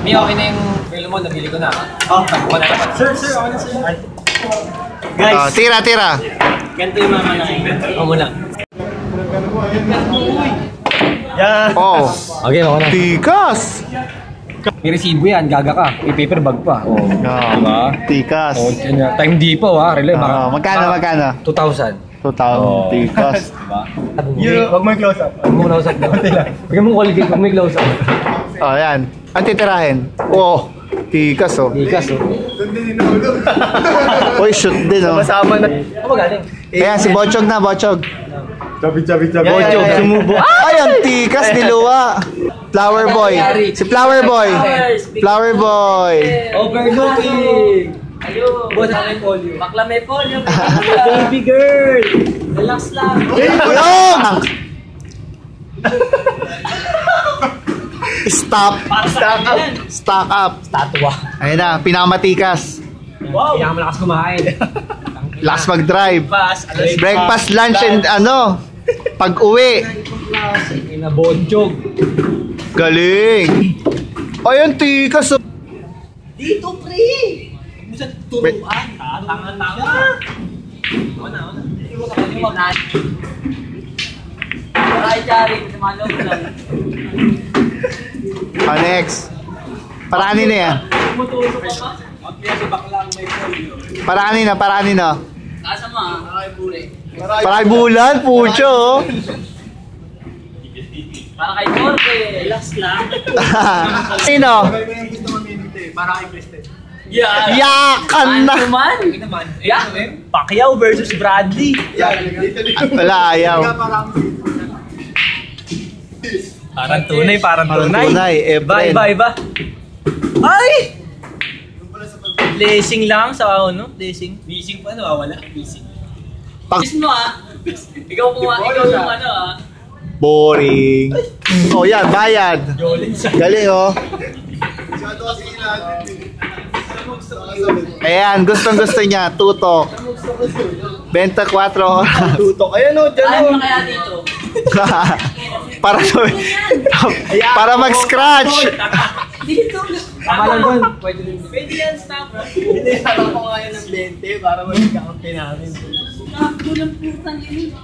May okay na yung relo mo, nabili ko na. Oh, tagpo na naman. Sir, okay na sir. Guys. Tira. Ganito yung mamalaki. Ako muna. Yan. Oh. Okay, ako na. Tikas. May resibo yan, gaga ka. May paper bag pa. Oh. Diba? Tikas. Oh, time depot ha, relo. Magkano? 2,000. 2,000. Tikas. Diba? Huwag mo i-close up. Huwag mo close up daw. Bigyan mo quality, huwag mo close up. Oh, yan. Ang titirahin. Oh. Tikas, oh. Tikas, oh. Uy, shoot din, oh. Masama na. Ano ba galing? Kaya si Bochog na, Bochog. Chabi. Bochog, sumubo. Ay, ang tikas, niluwa. Flower boy. Si Flower boy. Flower boy. Overlooking! Ayun! Bakla may polio. Bakla may polio. Baby girl! Relax lang. Yung! Stop. Stock up. Statwa. Ayun na, pinakamatikas. Wow! Pinakamalakas kumain. Last mag-drive. Breakfast, lunch, and pag-uwi. Ina Bochog. Galing. Ayun, tikas. Dito, pre! Huwag mo sa turuan. Tanga-tanga. Una. Iwo ka pa. Maray, Chari. Sumalaw ko lang. Next. Paraanin na yan. Tumutusok ka pa? Kasi baklang may polio. Paraanin na. Asa mo ha? Paray bulan, pucho. Oh. Para kay Jorge. Relax lang. Sino? Para kay Kristen. Yakan na. Pacquiao versus Bradley. Wala, ayaw. Parang tunay, parang tunay. Efren. Iba. Ay! Blessing lang sa ano? Blessing pa nawawala. Blessing. Blessing mo Ikaw yung ano Boring. Oh, yan, bayad. Galing, oh. Ayan, gustong-gusto niya. Tutok. 24 oras. Tutok. Ayan o, dyan o. Ano kaya dito? para mag-scratch. Dito. Tama lang doon. Pwede yan, stop. Hiniharap ko nga yan ng 20 para mag-kakampi namin. Stop ng putang ini.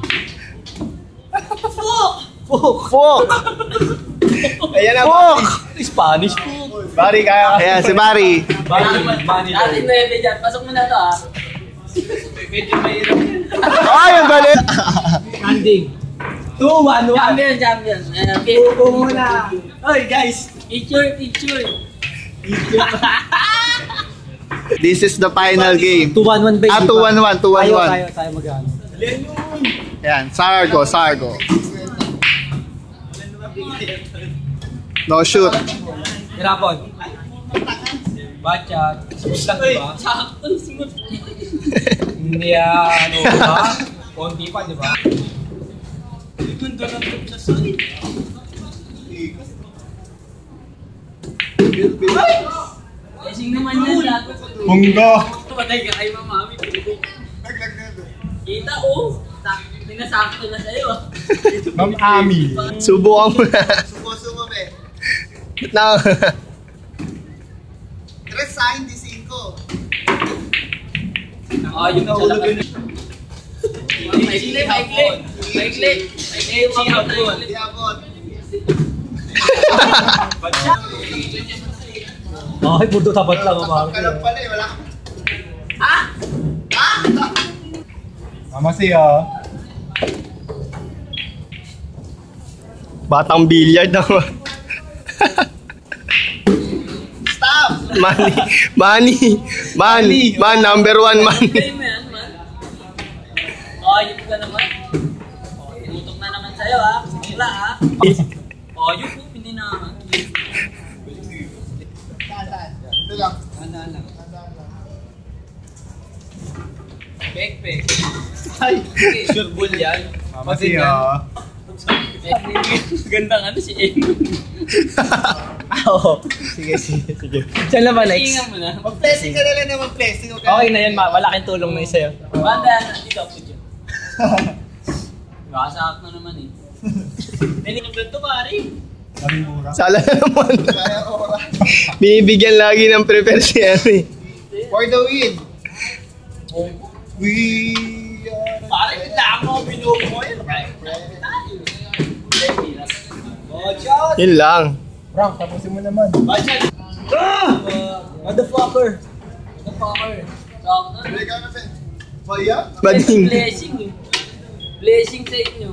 Fok. Ayan na, Fok. Spanish po. Bari, kaya ka. Ayan, si Mari. Atin 9 dyan. Pasok mo na to Medyo mahirap yan. Ay, ang galing. Standing. 2-1-1. Champion. Upo muna. Oy, guys. Picture. This is the final game. 2-1-1 ba? 2-1-1. Tayo mag-ano. Ayan, Sargo. No shoot. Hirapon. Bachat. Smooth lang diba? Sakto, smooth. Hindi ba? Konti pa diba? Ganda ng trip sa side. Kasing naman yan. Bunggo. Patay ka kay mamami. Kita Pinasakto na sa'yo. Ma'am Ami. Subukan mo na. Sumo, be. Na. Tres sign di 5. Yung nahulog yun. Maikli. Yung hapon. Di abot. Ay, puro tapat lang. Kalam pala eh, wala. Mama siya. Batang billiard ako. Stop! Money, number 1 man. Yun ka naman. Tinutok na naman sa'yo Wala yun po, pininahan. Ito lang. Pek. Ay! Sure bull yan. Mama siya. Gandang si Eno. Oo. Sige. Diyan lang ba next? Tingnan mo na. Mag-blessing ka na lang na mag-blessing. Okay na yan, malaking tulong na sa'yo. Banda, ikaw po dyan. Nakasakak na naman Piling ng ganito, pare. Maring mura. Sala na naman. Kaya oras. Binibigyan lagi ng prepare si Henry. For the win. We are... Pare, bigla ako, binuho mo yun. Oh, shot! Yun lang. Frank, tapusin mo naman. Motherfucker! Maya? Bading. Blessing eh. Blessing sa inyo.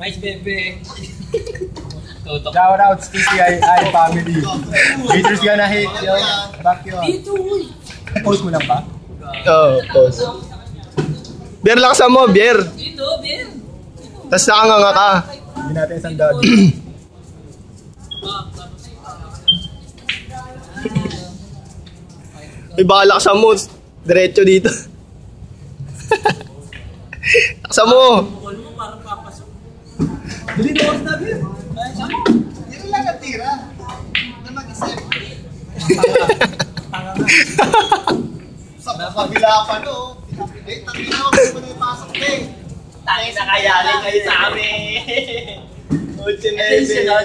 Nice, bebe. Shoutouts to CII family. Haters gonna hate yo. Back you up. Dito, uy. Post mo lang ba? Oo, pause. Beer, laksan mo, beer. Dito, Ben. Tapos nakanganga ka. Hindi natin isang dad. May baka laksan mo. Diretso dito. Laksan mo. Bukol mo parang papasok. Dili na ako sabi. Yun lang natira. Na mag-isip. Sa kabila pa no. Eh, tangina ako kung ano yung pasok na eh. Tangin na kayali kayo sa amin. Attention, no?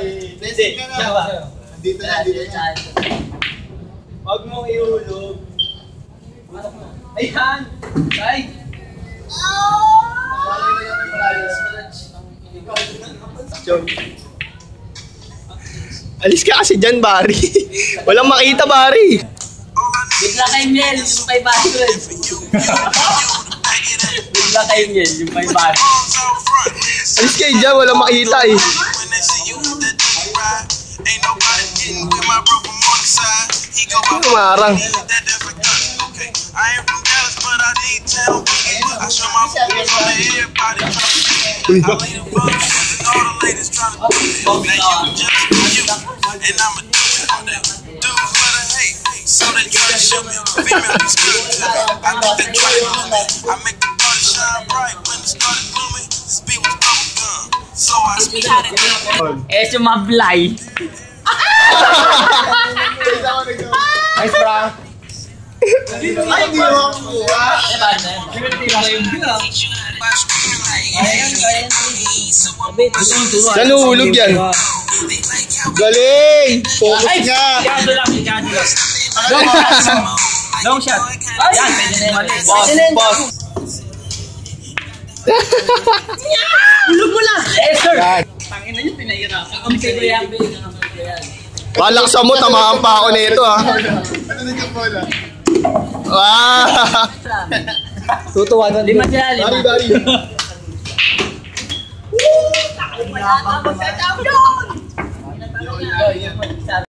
Blessing ka na. Dito na, dito na. Huwag mong ihulog. Ayan! Ay! Alis ka kasi dyan, Barry. Walang makita, Barry. Bigla kayong Mel, yung 500. Bigla kayong Mel, yung 500. Alis kayo dyan, walang makita eh. Umarang. Uy. Eh, sumablay. Nice Frank. Ay, hindi mo ako kuha. Saan uhulog yan? Galing! Focus nga! Ikado lang. Long shot. Yan, pwede na yun. Boss. Hulog mo lang! Eh, sir! Tangin na yun, pinahirapan. Ang sa'yo yan, Ben. Balaksa mo, tamahan pa ako nito ha. Ano na yung bola? Ah! Tutuwa nun. Lima sila, lima. Bari. Wala ka, magsasabi yun!